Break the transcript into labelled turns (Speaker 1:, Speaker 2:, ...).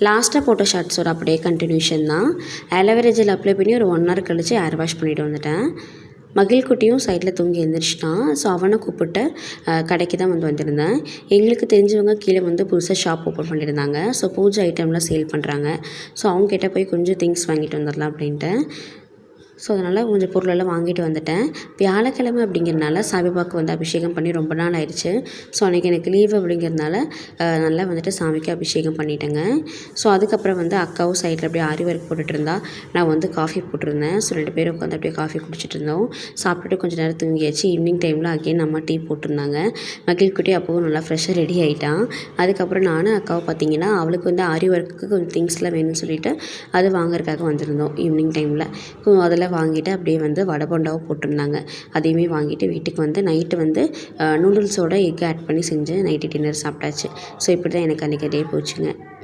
Speaker 1: லாஸ்ட்டாக போட்ட ஷார்ட்ஸோட அப்படியே கண்டினியூஷன் தான். ஆலோவேரா ஜெல் அப்ளை பண்ணி ஒரு 1 ஹவர் கழிச்சு ஏர் வாஷ் பண்ணிவிட்டு வந்துட்டேன். மகிழ்குட்டியும் சைடில் தூங்கி எழுந்திரிச்சிட்டான். ஸோ அவனை கூப்பிட்டு கடைக்கு தான் வந்திருந்தேன். எங்களுக்கு தெரிஞ்சவங்க கீழே புதுசாக ஷாப் ஓப்பன் பண்ணியிருந்தாங்க. ஸோ பூஜை ஐட்டம்லாம் சேல் பண்ணுறாங்க. ஸோ அவங்ககிட்ட போய் கொஞ்சம் திங்ஸ் வாங்கிட்டு வந்துடலாம் அப்படின்ட்டு. ஸோ அதனால் கொஞ்சம் பொருளெல்லாம் வாங்கிட்டு வந்துட்டேன். வியாழக்கிழமை அப்படிங்கிறனால சாய்பாபாவுக்கு அபிஷேகம் பண்ணி ரொம்ப நாள் ஆயிடுச்சு. ஸோ அன்றைக்கி எனக்கு லீவ் அப்படிங்கிறதுனால நல்லா சாமிக்கு அபிஷேகம் பண்ணிட்டேங்க. ஸோ அதுக்கப்புறம் அக்காவும் சைடில் அப்படியே ஆரி ஒர்க் போட்டுட்டு இருந்தா. நான் காஃபி போட்டிருந்தேன். ஸோ 2 பேரும் உட்காந்து அப்படியே காஃபி குடிச்சிட்டு இருந்தோம். சாப்பிட்டுட்டு கொஞ்சம் நேரம் தூங்கியாச்சு. ஈவினிங் டைமில் அகைன் அம்மா டீ போட்டிருந்தாங்க. மகிழ்குட்டி அப்போவும் நல்லா ஃப்ரெஷ்ஷாக ரெடி ஆகிட்டான். அதுக்கப்புறம் நானும் அக்காவை பார்த்திங்கன்னா அவளுக்கு ஆரி ஒர்க்குக்கு கொஞ்சம் திங்ஸ்லாம் வேணும்னு சொல்லிவிட்டு அது வாங்குறதுக்காக வந்திருந்தோம் ஈவினிங் டைமில். அதில் வாங்கிட்டு அப்படியே வடை போண்டாவும் போட்டிருந்தாங்க. அதையுமே வாங்கிட்டு வீட்டுக்கு நைட்டு நூடுல்ஸோட எக் ஆட் பண்ணி செஞ்சு நைட்டு டின்னர் சாப்பிட்டாச்சு. ஸோ இப்படி தான் எனக்கு அன்றைக்கி டே போச்சுங்க.